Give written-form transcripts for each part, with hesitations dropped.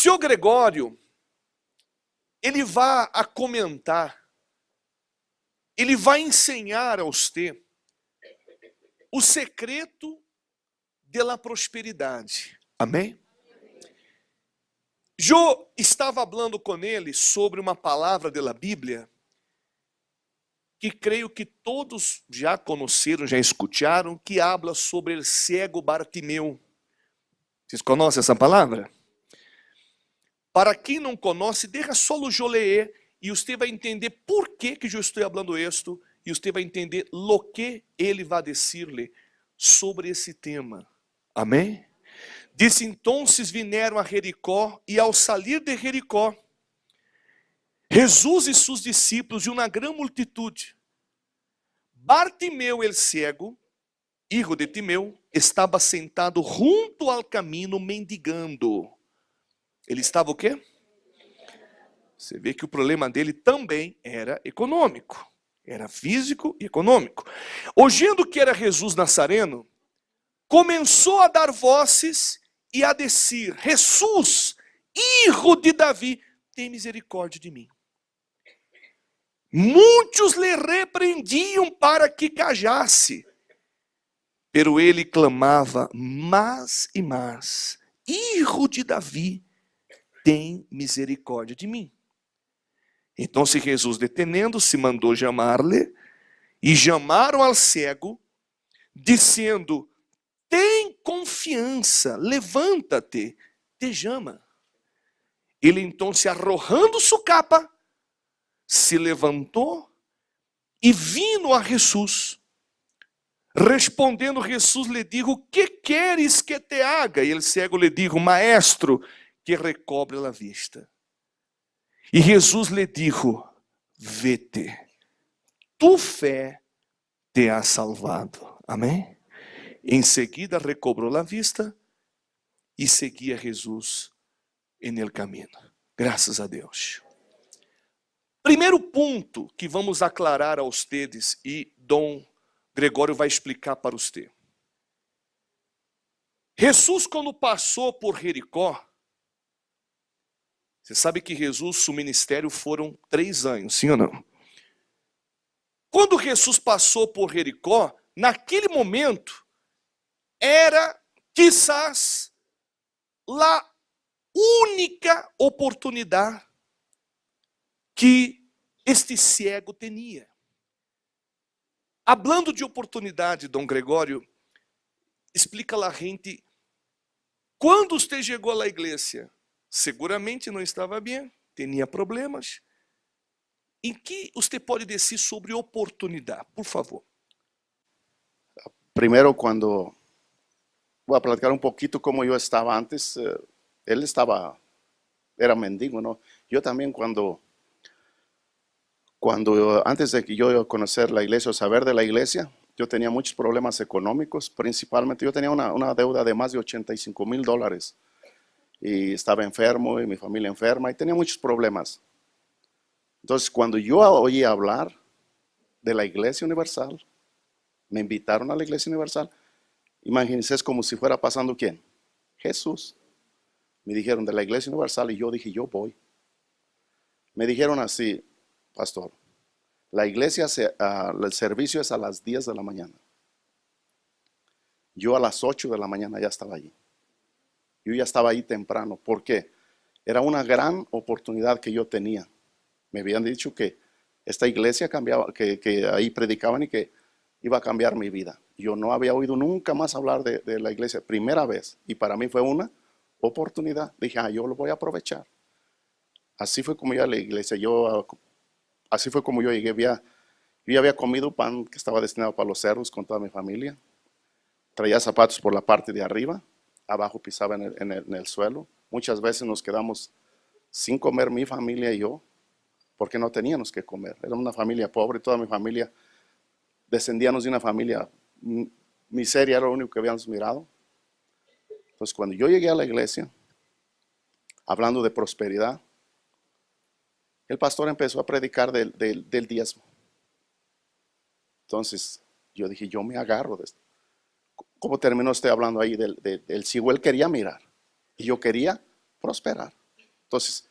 Senhor Gregório, ele vai a comentar, ele vai ensinar a você o secreto da prosperidade. Amém? Eu estava falando com ele sobre uma palavra da Bíblia que creio que todos já conheceram, já escutaram, que habla sobre o cego Bartimeu. Vocês conhecem essa palavra? Para quem não conhece, deixa só eu ler e você vai entender por que eu estou falando isto e você vai entender o que ele vai dizer-lhe sobre esse tema. Amém? Disse: entonces vieram a Jericó e ao salir de Jericó, Jesus e seus discípulos e uma grande multitude. Bartimeu el cego, hijo de Timeu, estava sentado junto ao caminho mendigando. Ele estava o quê? Você vê que o problema dele também era econômico. Era físico e econômico. Ouvindo que era Jesus Nazareno, começou a dar vozes e a dizer: Jesus, hijo de Davi, tem misericórdia de mim. Muitos lhe repreendiam para que callasse, pero ele clamava mais e mais: Hijo de Davi, tem misericórdia de mim. Então, se Jesus, detendo-se, mandou chamar-lhe, e chamaram ao cego, dizendo: tem confiança, levanta-te, te chama. Ele então, se arrojando sua capa, se levantou e vindo a Jesus. Respondendo Jesus lhe dijo: que queres que te haga? E ele cego lhe dijo: maestro, que recobre a vista. E Jesus lhe dijo: vete, tu fé te ha salvado. Amém? Em seguida recobrou a vista e seguia Jesus en el caminho. Graças a Deus. Primeiro ponto que vamos aclarar a ustedes e Dom Gregório vai explicar para você. Jesus, quando passou por Jericó, você sabe que Jesus, seu ministério foram 3 anos, sim ou não? Quando Jesus passou por Jericó, naquele momento, era quizás a única oportunidade que este cego tinha. Hablando de oportunidade, Dom Gregório, explica a gente, quando você chegou à igreja, seguramente não estava bem, tinha problemas. Em que você pode dizer sobre oportunidade, por favor? Primero, cuando voy a platicar un poquito como yo estaba antes, él era mendigo, ¿no? Yo también antes de que yo conocer la iglesia o saber de la iglesia, yo tenía muchos problemas económicos, principalmente yo tenía una deuda de más de $85,000 y estaba enfermo y mi familia enferma y tenía muchos problemas. Entonces, cuando yo oí hablar de la Iglesia Universal, me invitaron a la Iglesia Universal. Imagínense, es como si fuera pasando ¿quién? Jesús. Me dijeron de la Iglesia Universal y yo dije, yo voy. Me dijeron así: pastor, la iglesia, el servicio es a las 10 de la mañana. Yo a las 8 de la mañana ya estaba allí. Yo ya estaba ahí temprano, porque era una gran oportunidad que yo tenía. Me habían dicho que esta iglesia cambiaba, que ahí predicaban y que iba a cambiar mi vida. Yo no había oído nunca más hablar de la iglesia, primera vez. Y para mí fue una oportunidad. Dije, yo lo voy a aprovechar. Así fue como yo a la iglesia. Así fue como yo llegué. Yo ya había comido pan que estaba destinado para los cerdos con toda mi familia. Traía zapatos por la parte de arriba. Abajo pisaba en el suelo. Muchas veces nos quedamos sin comer mi familia y yo, porque no teníamos que comer. Era una familia pobre, toda mi familia, descendíamos de una familia, miseria era lo único que habíamos mirado. Entonces, cuando yo llegué a la iglesia, hablando de prosperidad, el pastor empezó a predicar del diezmo. Entonces, yo dije, yo me agarro de esto. ¿Cómo terminó usted hablando ahí del ciego? Él quería mirar y yo quería prosperar. Entonces,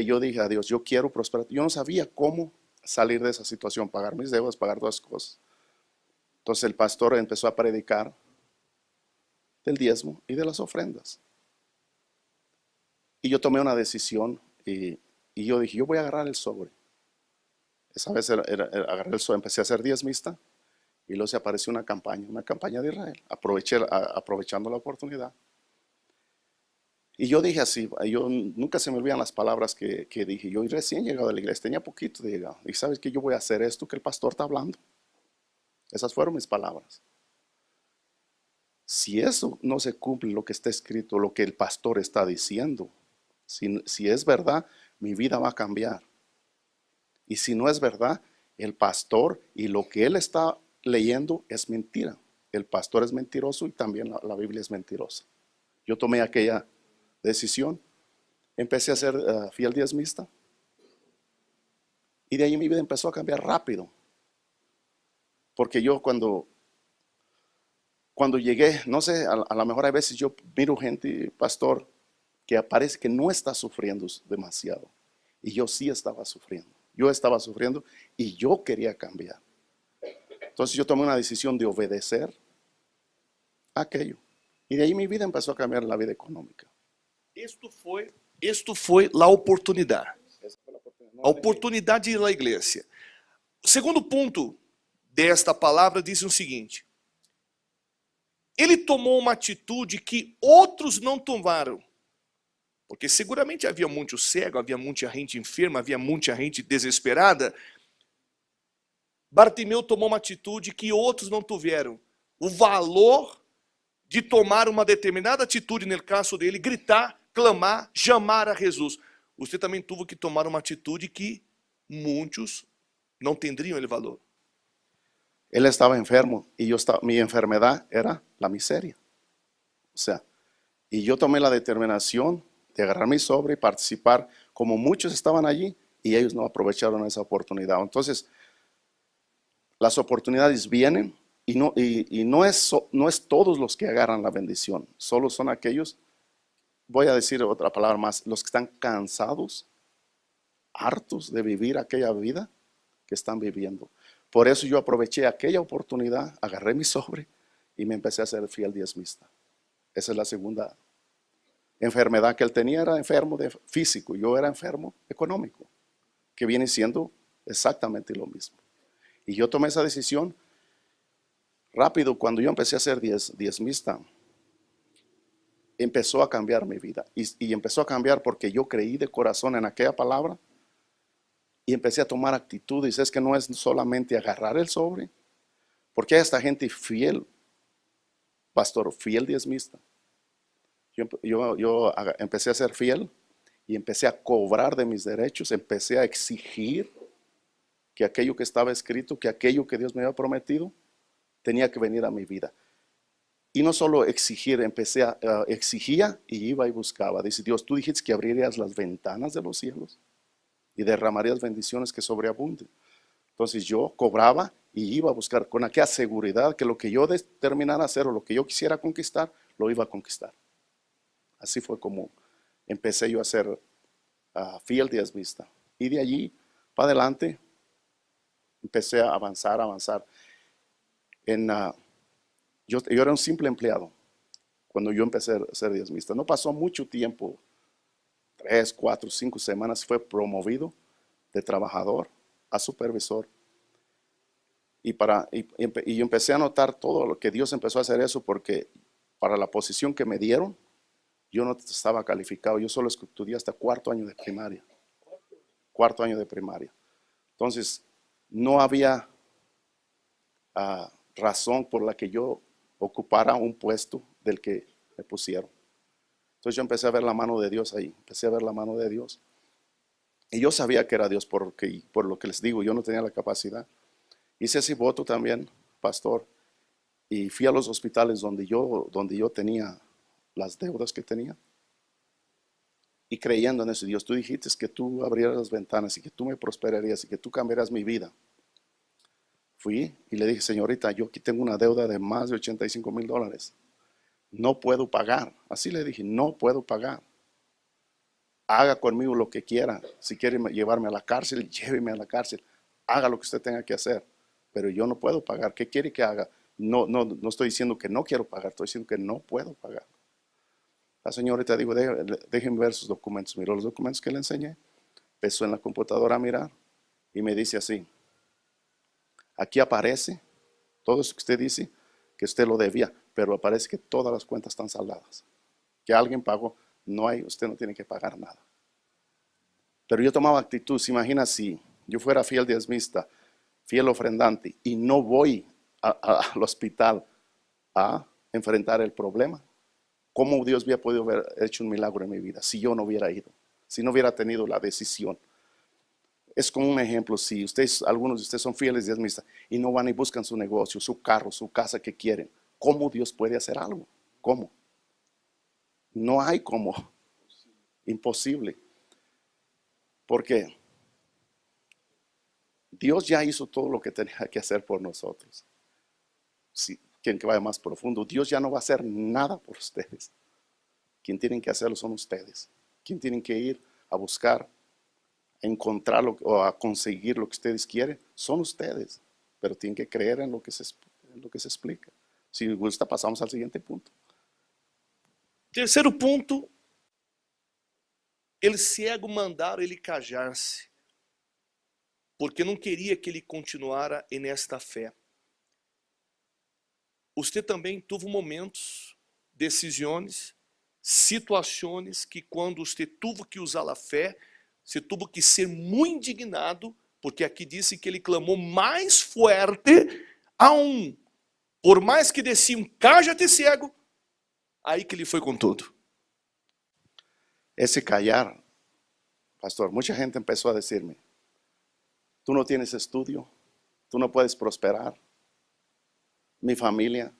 yo dije a Dios, yo quiero prosperar. Yo no sabía cómo salir de esa situación, pagar mis deudas, pagar todas las cosas. Entonces el pastor empezó a predicar del diezmo y de las ofrendas. Y yo tomé una decisión y yo dije, yo voy a agarrar el sobre. Esa vez agarré el sobre, empecé a ser diezmista y luego se apareció una campaña de Israel, aprovechando la oportunidad. Y yo dije así, yo nunca se me olvidan las palabras que dije. Yo recién llegado a la iglesia, tenía poquito de llegado. Y sabes que yo voy a hacer esto que el pastor está hablando. Esas fueron mis palabras. Si eso no se cumple lo que está escrito, lo que el pastor está diciendo, si es verdad, mi vida va a cambiar. Y si no es verdad, el pastor y lo que él está leyendo es mentira. El pastor es mentiroso y también la Biblia es mentirosa. Yo tomé aquella decisión, empecé a ser fiel diezmista y de ahí mi vida empezó a cambiar rápido. Porque yo cuando llegué, no sé, a lo mejor a veces yo miro gente, pastor, que parece que no está sufriendo demasiado. Y yo sí estaba sufriendo. Yo estaba sufriendo y yo quería cambiar. Entonces yo tomé una decisión de obedecer aquello. Y de ahí mi vida empezó a cambiar, la vida económica. Isto foi a oportunidade. A oportunidade de ir à igreja. O segundo ponto desta palavra diz o seguinte: ele tomou uma atitude que outros não tomaram. Porque seguramente havia muito cego, havia muita gente enferma, havia muita gente desesperada. Bartimeu tomou uma atitude que outros não tiveram. O valor de tomar uma determinada atitude, no caso dele, gritar, clamar, chamar a Jesus. Você também teve que tomar uma atitude que muitos não teriam ele valor. Él estaba enfermo y mi enfermedad era la miseria. O sea, y yo tomé la determinación de agarrar mi sobre y participar, como muchos estaban allí y ellos no aprovecharon esa oportunidad. Entonces, las oportunidades vienen y no es todos los que agarran la bendición, solo son aquellos, voy a decir otra palabra más, los que están cansados, hartos de vivir aquella vida que están viviendo. Por eso yo aproveché aquella oportunidad, agarré mi sobre y me empecé a ser fiel diezmista. Esa es la segunda enfermedad que él tenía, era enfermo de físico, yo era enfermo económico, que viene siendo exactamente lo mismo. Y yo tomé esa decisión rápido cuando yo empecé a ser diezmista. Empezó a cambiar mi vida y empezó a cambiar porque yo creí de corazón en aquella palabra y empecé a tomar actitudes. Es que no es solamente agarrar el sobre, porque hay esta gente fiel, pastor, fiel diezmista. Yo empecé a ser fiel y empecé a cobrar de mis derechos, empecé a exigir que aquello que estaba escrito, que aquello que Dios me había prometido, tenía que venir a mi vida. Y no solo exigir, exigía y iba y buscaba. Dice Dios, tú dijiste que abrirías las ventanas de los cielos y derramarías bendiciones que sobreabunden. Entonces yo cobraba y iba a buscar con aquella seguridad que lo que yo determinara hacer o lo que yo quisiera conquistar, lo iba a conquistar. Así fue como empecé yo a ser fiel diezmista. Y de allí para adelante empecé a avanzar. Yo era un simple empleado cuando yo empecé a ser diezmista. No pasó mucho tiempo, 3, 4, 5 semanas, fue promovido de trabajador a supervisor. Y yo empecé a notar todo lo que Dios empezó a hacer eso, porque para la posición que me dieron, yo no estaba calificado. Yo solo estudié hasta cuarto año de primaria. Cuarto año de primaria. Entonces, no había razón por la que yo ocupara un puesto del que me pusieron. Entonces yo empecé a ver la mano de Dios ahí. Empecé a ver la mano de Dios. Y yo sabía que era Dios por lo que les digo, yo no tenía la capacidad. Hice ese voto también, pastor. Y fui a los hospitales donde yo tenía las deudas que tenía. Y creyendo en eso, Dios, tú dijiste que tú abrieras las ventanas y que tú me prosperarías y que tú cambiarías mi vida. Fui y le dije, señorita, yo aquí tengo una deuda de más de $85,000. No puedo pagar. Así le dije, no puedo pagar. haga conmigo lo que quiera. Si quiere llevarme a la cárcel, lléveme a la cárcel. Haga lo que usted tenga que hacer. Pero yo no puedo pagar. ¿Qué quiere que haga? No estoy diciendo que no quiero pagar, estoy diciendo que no puedo pagar. La señorita dijo, déjenme ver sus documentos. Miró los documentos que le enseñé, empezó en la computadora a mirar y me dice así, aquí aparece todo eso que usted dice, que usted lo debía, pero aparece que todas las cuentas están saldadas, que alguien pagó, usted no tiene que pagar nada. Pero yo tomaba actitud. Se imagina si yo fuera fiel diezmista, fiel ofrendante y no voy al hospital a enfrentar el problema. ¿Cómo Dios había podido haber hecho un milagro en mi vida si yo no hubiera ido? Si no hubiera tenido la decisión. Es como un ejemplo, si algunos de ustedes son fieles diezmistas y no van y buscan su negocio, su carro, su casa que quieren, ¿cómo Dios puede hacer algo? ¿Cómo? No hay cómo. Imposible. Porque Dios ya hizo todo lo que tenía que hacer por nosotros. Si, quien que vaya más profundo, Dios ya no va a hacer nada por ustedes. Quien tienen que hacerlo son ustedes. Quien tienen que ir a buscar, a encontrarlo o a conseguir lo que ustedes quieren, son ustedes. Pero tienen que creer en lo que se explica. Si les gusta, pasamos al siguiente punto. Terceiro punto, el cego mandaram ele callar-se, porque não queria que ele continuara nesta fé. Você também teve momentos, decisões, situações que quando você teve que usar a fé, você teve que ser muito indignado, porque aqui disse que ele clamou mais forte aún. Por mais que desciam, cállate cego, aí que ele foi com tudo. Ese callar, pastor, mucha gente empezó a decirme, tú no tienes estudio, tú no puedes prosperar. Mi familia,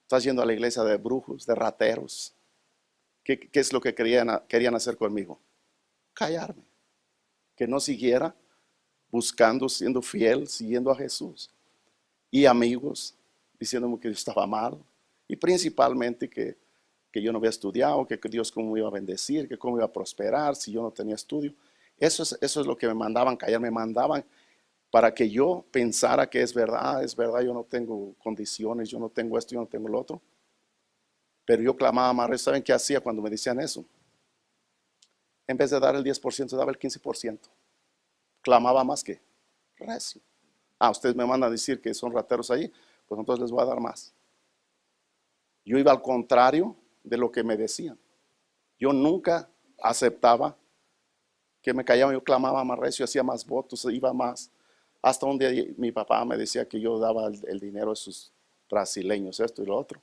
estás yendo a la iglesia de brujos, de rateros. ¿Qué es lo que querían hacer conmigo? Callarme. Que no siguiera buscando, siendo fiel, siguiendo a Jesús. Y amigos diciéndome que yo estaba mal. Y principalmente que yo no había estudiado, que Dios cómo me iba a bendecir, que cómo iba a prosperar si yo no tenía estudio. Eso es lo que me mandaban callar, me mandaban para que yo pensara que es verdad, yo no tengo condiciones, yo no tengo esto, yo no tengo lo otro. Pero yo clamaba más. ¿Saben qué hacía cuando me decían eso? En vez de dar el 10%, daba el 15%. Clamaba más que recio. Ustedes me mandan a decir que son rateros ahí, pues entonces les voy a dar más. Yo iba al contrario de lo que me decían. Yo nunca aceptaba que me callaban, yo clamaba más recio, hacía más votos, iba más. Hasta un día mi papá me decía que yo daba el dinero a esos brasileños, esto y lo otro.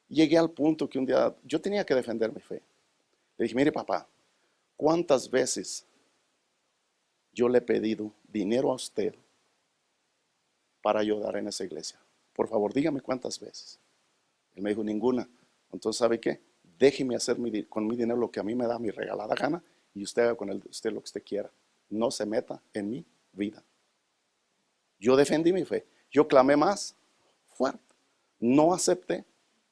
Llegué al punto que un día yo tenía que defender mi fe. Le dije, mire papá, ¿cuántas veces yo le he pedido dinero a usted para ayudar en esa iglesia? Por favor, dígame cuántas veces. Él me dijo, ninguna. Entonces, ¿sabe qué? Déjeme hacer con mi dinero lo que a mí me da mi regalada gana y usted haga con usted lo que usted quiera. No se meta en mi vida. Yo defendí mi fe. Yo clamé más fuerte. No acepté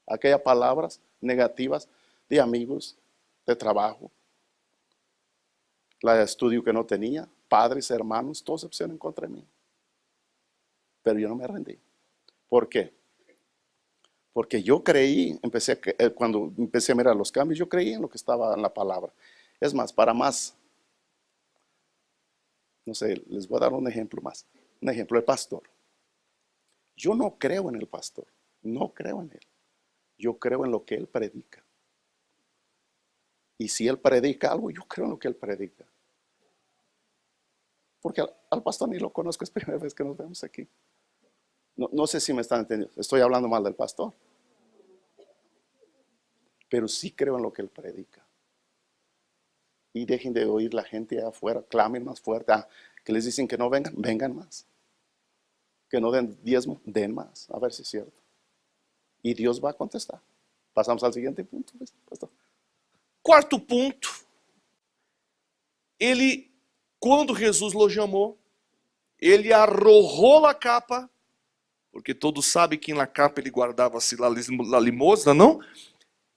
aquellas palabras negativas de amigos, de trabajo, la de estudio que no tenía, padres, hermanos, todos se pusieron en contra de mí. Pero yo no me rendí. ¿Por qué? Porque yo creí, cuando empecé a mirar los cambios, yo creí en lo que estaba en la palabra. Es más, para más, no sé, les voy a dar un ejemplo más. Un ejemplo, el pastor. Yo no creo en el pastor, no creo en él. Yo creo en lo que él predica. Y si él predica algo, yo creo en lo que él predica. Porque al pastor ni lo conozco, es la primera vez que nos vemos aquí. No sé si me están entendiendo, estoy hablando mal del pastor. Pero sí creo en lo que él predica. Y dejen de oír la gente allá afuera, clamen más fuerte. Que les dicen que no vengan, vengan más. Que no den diezmo, den más, a ver si es cierto. Y Dios va a contestar. Pasamos al siguiente punto, pastor. Quarto ponto, ele, quando Jesus o chamou, ele arrojou a capa, porque todos sabem que na capa ele guardava-se a limosna, não?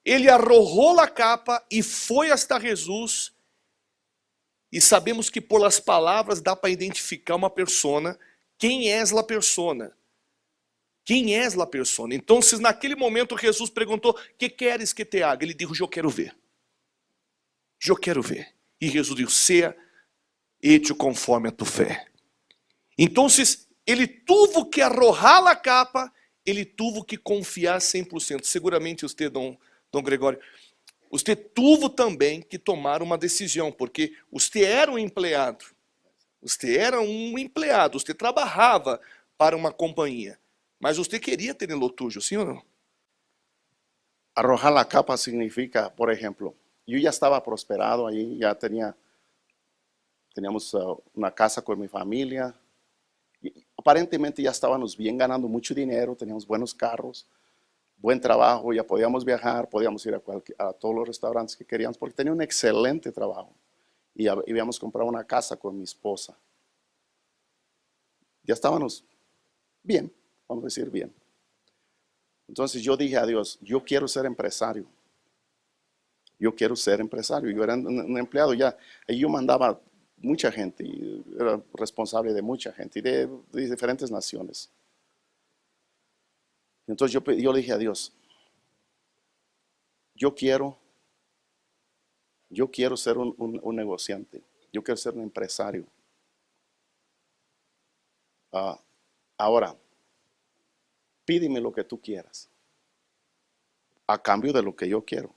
Ele arrojou a capa e foi hasta Jesus E sabemos que por las palavras dá para identificar uma persona. Quem és la persona? Quem és la persona? Então, naquele momento, Jesus perguntou: que queres que te haga? Ele disse: eu quero ver. Eu quero ver. E Jesus disse: sea hecho conforme a tu fé. Então, ele teve que arrojar a capa, ele teve que confiar 100%. Seguramente você, Dom Gregório, você teve também que tomar uma decisão, porque você era um empleado. Você era um empleado, você trabalhava para uma companhia. Mas você queria ter lotujo, sim ou não? Arrojar la capa significa, por ejemplo, yo ya estaba prosperado ahí, ya teníamos una casa con mi familia. Y aparentemente ya estábamos bien, ganando mucho dinero, teníamos buenos carros, buen trabajo, ya podíamos viajar, podíamos ir a todos los restaurantes que queríamos, porque tenía un excelente trabajo. Y habíamos comprado una casa con mi esposa. Ya estábamos bien, vamos a decir bien. Entonces yo dije a Dios: yo quiero ser empresario. Yo quiero ser empresario. Yo era un empleado ya. Y yo mandaba mucha gente. Y era responsable de mucha gente y de diferentes naciones. Entonces yo le dije a Dios: yo quiero ser un negociante. Yo quiero ser un empresario. Ahora, pídeme lo que tú quieras a cambio de lo que yo quiero.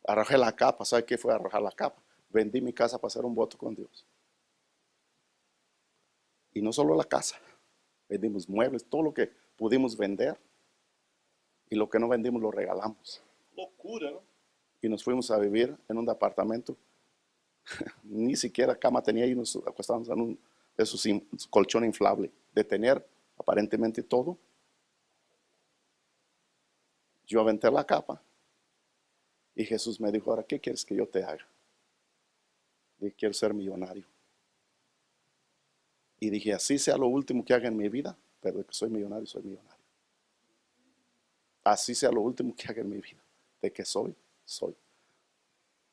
Arrojé la capa. ¿Sabe qué fue arrojar la capa? Vendí mi casa para hacer un voto con Dios. Y no solo la casa, vendimos muebles, todo lo que pudimos vender, y lo que no vendimos lo regalamos. Loucura, ¿no? Y nos fuimos a vivir en un departamento. Ni siquiera cama tenía, y nos acostábamos en un colchón inflable. De tener aparentemente todo, yo aventé la capa y Jesús me dijo: ahora, ¿qué quieres que yo te haga? Dije: quiero ser millonario. Y dije: así sea lo último que haga en mi vida, pero de que soy millonario, soy millonario. Así sea lo último que haga en mi vida, de que soy.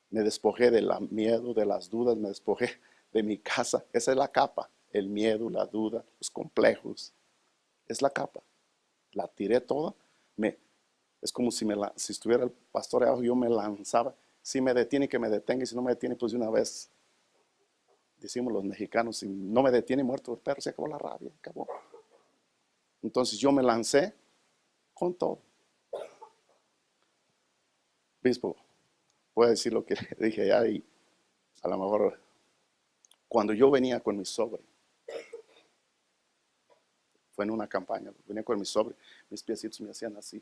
Me despojé del miedo, de las dudas, me despojé de mi casa. Esa es la capa: el miedo, la duda, los complejos. Es la capa. La tiré toda. Es como si estuviera el pastor abajo, yo me lanzaba. Si me detiene, que me detenga, y si no me detiene, pues de una vez. Decimos los mexicanos: si no me detiene, muerto el perro, se acabó la rabia, acabó. Entonces yo me lancé con todo. Bispo, voy a decir lo que le dije allá, y a lo mejor cuando yo venía con mi sobre, fue en una campaña, venía con mi sobre, mis piecitos me hacían así,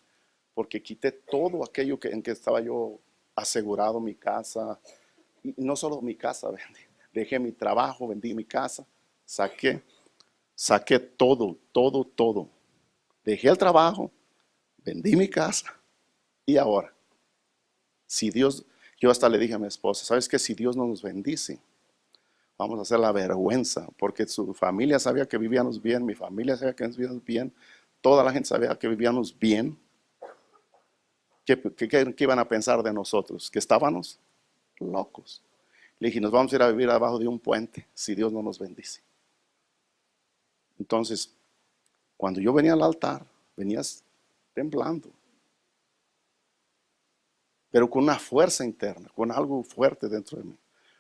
porque quité todo aquello en que estaba yo asegurado, mi casa, y no solo mi casa, dejé mi trabajo, vendí mi casa, saqué todo. Dejé el trabajo, vendí mi casa, y ahora, si Dios, yo hasta le dije a mi esposa: ¿sabes qué? Si Dios no nos bendice, vamos a hacer la vergüenza, porque su familia sabía que vivíamos bien, mi familia sabía que vivíamos bien, toda la gente sabía que vivíamos bien. ¿Qué iban a pensar de nosotros? Que estábamos locos. Le dije: nos vamos a ir a vivir abajo de un puente si Dios no nos bendice. Entonces, cuando yo venía al altar, venías temblando, pero con una fuerza interna, con algo fuerte dentro de mí.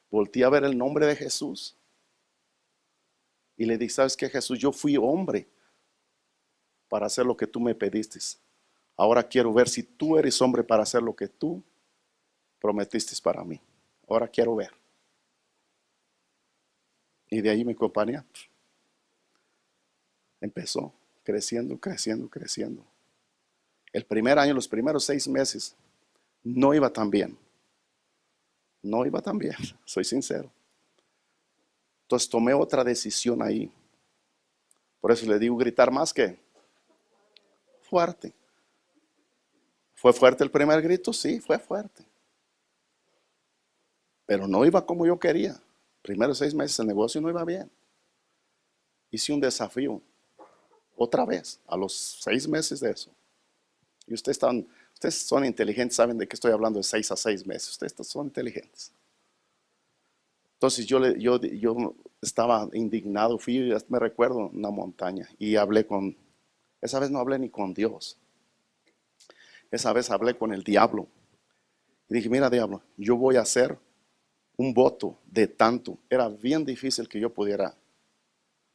Volteé a ver el nombre de Jesús y le dije: ¿sabes qué, Jesús? Yo fui hombre para hacer lo que tú me pediste. Ahora quiero ver si tú eres hombre para hacer lo que tú prometiste para mí. Ahora quiero ver. Y de ahí mi compañía empezó creciendo. El primer año, los primeros 6 meses, no iba tan bien. Soy sincero. Entonces tomé otra decisión ahí. Por eso le digo: gritar más que fuerte. ¿Fue fuerte el primer grito? Sí, fue fuerte. Pero no iba como yo quería. Primeros 6 meses el negocio no iba bien. Hice un desafío. Otra vez, a los 6 meses de eso. Y ustedes son inteligentes, saben de qué estoy hablando, de 6 a 6 meses. Ustedes son inteligentes. Entonces yo estaba indignado, fui, me recuerdo, a una montaña y hablé esa vez no hablé ni con Dios, esa vez hablé con el diablo. Y dije, mira diablo, yo voy a hacer un voto de tanto. Era bien difícil que yo pudiera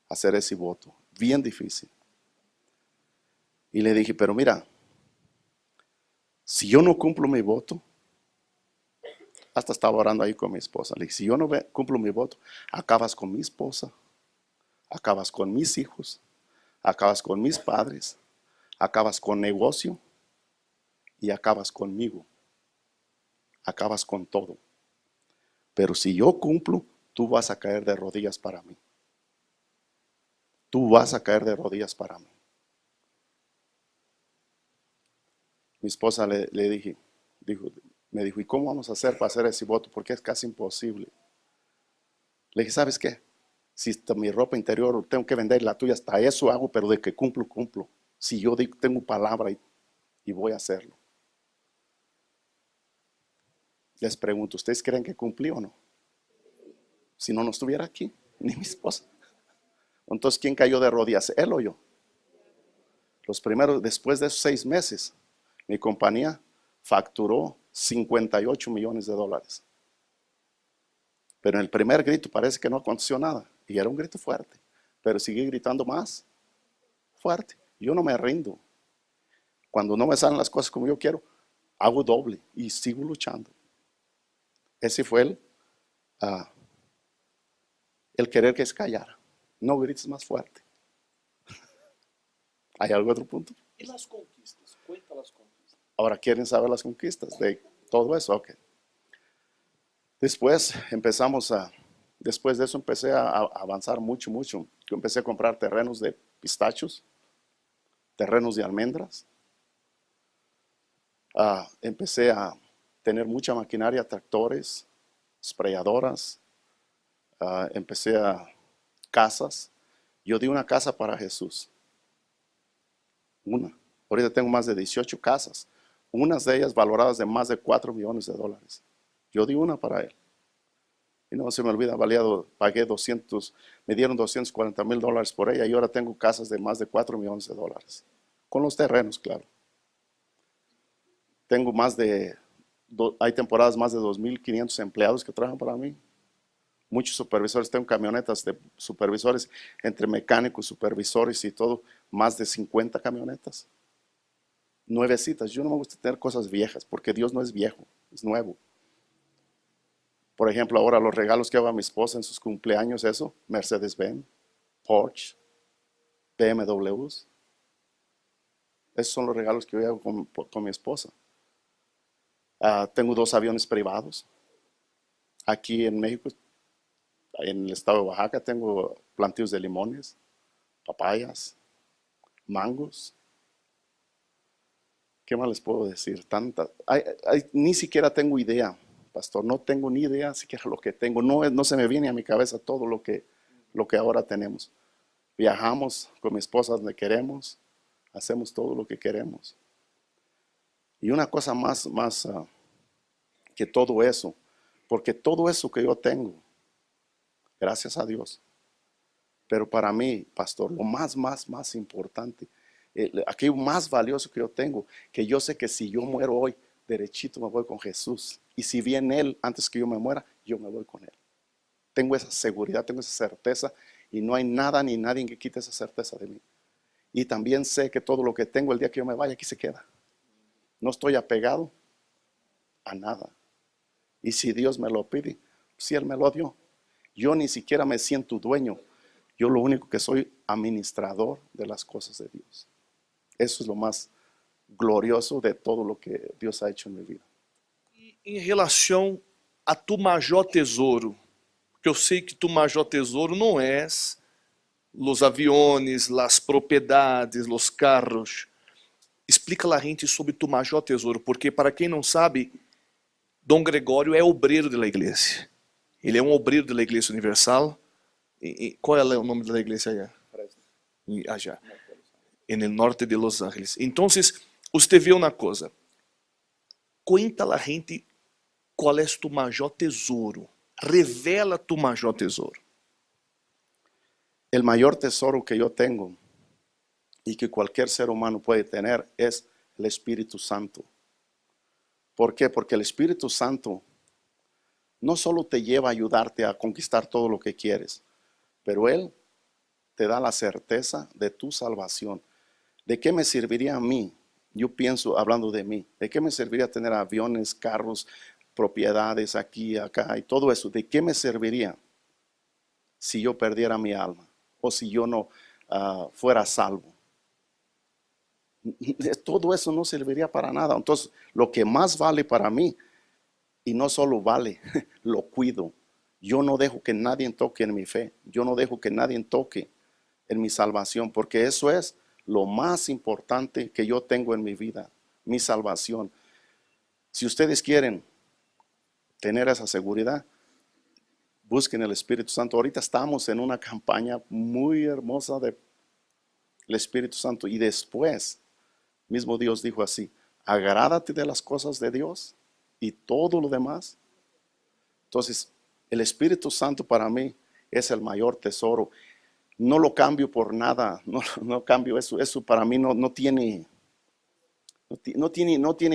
hacer ese voto, bien difícil. Y le dije, pero mira, si yo no cumplo mi voto, hasta estaba orando ahí con mi esposa. Le dije, si yo no cumplo mi voto, acabas con mi esposa, acabas con mis hijos, acabas con mis padres, acabas con negocio y acabas conmigo. Acabas con todo. Pero si yo cumplo, tú vas a caer de rodillas para mí. Tú vas a caer de rodillas para mí. Mi esposa le dije, me dijo, ¿y cómo vamos a hacer para hacer ese voto? Porque es casi imposible. Le dije, ¿sabes qué? Si mi ropa interior tengo que vender la tuya, hasta eso hago, pero de que cumplo, cumplo. Si yo tengo palabra y voy a hacerlo. Les pregunto, ¿ustedes creen que cumplí o no? Si no estuviera aquí, ni mi esposa. Entonces, ¿quién cayó de rodillas? ¿Él o yo? Los primeros, después de esos 6 meses, mi compañía facturó 58 millones de dólares. Pero en el primer grito parece que no aconteció nada. Y era un grito fuerte. Pero seguí gritando más fuerte. Yo no me rindo. Cuando no me salen las cosas como yo quiero, hago doble y sigo luchando. Ese fue el querer que se callara. No grites más fuerte. ¿Hay algún otro punto? E as conquistas? Cuenta as conquistas. Ahora quieren saber las conquistas de todo eso. Ok. Después de eso empecé a avanzar mucho. Yo empecé a comprar terrenos de pistachos, terrenos de almendras. Empecé a tener mucha maquinaria, tractores, sprayadoras. Empecé a casas. Yo di una casa para Jesús. Una. Ahorita tengo más de 18 casas. Unas de ellas valoradas de más de 4 millones de dólares. Yo di una para él. Y no se me olvida, pagué 200, me dieron $240,000 por ella y ahora tengo casas de más de 4 millones de dólares. Con los terrenos, claro. Tengo hay temporadas más de 2,500 empleados que trabajan para mí. Muchos supervisores, tengo camionetas de supervisores, entre mecánicos, supervisores y todo, más de 50 camionetas. Nuevecitas. Yo no me gusta tener cosas viejas, porque Dios no es viejo, es nuevo. Por ejemplo, ahora los regalos que hago a mi esposa en sus cumpleaños, eso, Mercedes-Benz, Porsche, BMWs. Esos son los regalos que yo hago con mi esposa. Tengo 2 aviones privados. Aquí en México, en el estado de Oaxaca, tengo plantíos de limones, papayas, mangos. ¿Qué más les puedo decir? Ni siquiera tengo idea, pastor. No tengo ni idea siquiera lo que tengo. No se me viene a mi cabeza todo lo que ahora tenemos. Viajamos con mi esposa donde queremos. Hacemos todo lo que queremos. Y una cosa más que todo eso, porque todo eso que yo tengo, gracias a Dios. Pero para mí, pastor, lo más importante, aquello más valioso que yo tengo, que yo sé que si yo muero hoy, derechito me voy con Jesús. Y si viene Él antes que yo me muera, yo me voy con Él. Tengo esa seguridad, tengo esa certeza y no hay nada ni nadie que quite esa certeza de mí. Y también sé que todo lo que tengo el día que yo me vaya, aquí se queda. No estoy apegado a nada. Y si Dios me lo pide, si Él me lo dio. Yo ni siquiera me siento dueño. Yo lo único que soy administrador de las cosas de Dios. Eso es lo más glorioso de todo lo que Dios ha hecho en mi vida. E em relação a tu maior tesouro, porque eu sei que tu maior tesouro não é os aviões, as propriedades, os carros. Explica a gente sobre tu maior tesouro, porque para quem não sabe, Dom Gregório é obreiro da igreja. Ele é um obreiro da Igreja Universal. Qual é o nome da igreja allá? Allá, en el norte de Los Ángeles. Entonces, usted vê uma coisa. Cuenta a gente qual é tu maior tesouro. Revela tu maior tesouro. El mayor tesoro que yo tengo y que cualquier ser humano puede tener es el Espíritu Santo. ¿Por qué? Porque el Espíritu Santo no solo te lleva a ayudarte a conquistar todo lo que quieres, pero Él te da la certeza de tu salvación. ¿De qué me serviría a mí? Yo pienso, hablando de mí, ¿de qué me serviría tener aviones, carros, propiedades aquí, acá y todo eso? ¿De qué me serviría si yo perdiera mi alma o si yo no fuera salvo? Todo eso no serviría para nada. Entonces, lo que más vale para mí, y no solo vale, lo cuido. Yo no dejo que nadie toque en mi fe. Yo no dejo que nadie toque en mi salvación, porque eso es lo más importante que yo tengo en mi vida, mi salvación. Si ustedes quieren tener esa seguridad, busquen el Espíritu Santo. Ahorita estamos en una campaña muy hermosa del Espíritu Santo, y después mismo Dios dijo así: agrádate de las cosas de Dios y todo lo demás. Entonces, el Espíritu Santo para mí es el mayor tesoro. No lo cambio por nada, no cambio eso. Eso para mí no tiene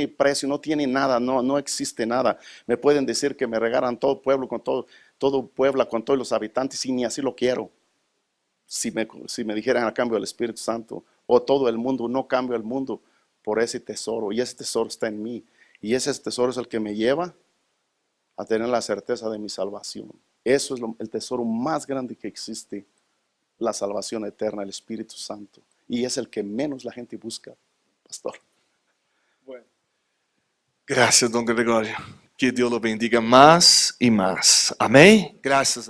precio, no tiene nada, no existe nada. Me pueden decir que me regalan todo pueblo con todo Puebla con todos los habitantes, y ni así lo quiero. Si me dijeran a cambio del Espíritu Santo o todo el mundo, no cambio el mundo por ese tesoro, y ese tesoro está en mí, y ese tesoro es el que me lleva a tener la certeza de mi salvación. Eso es el tesoro más grande que existe, la salvación eterna, el Espíritu Santo, y es el que menos la gente busca, pastor. Bueno. Gracias, don Gregorio. Que Deus lo bendiga mais e mais. Amém? Graças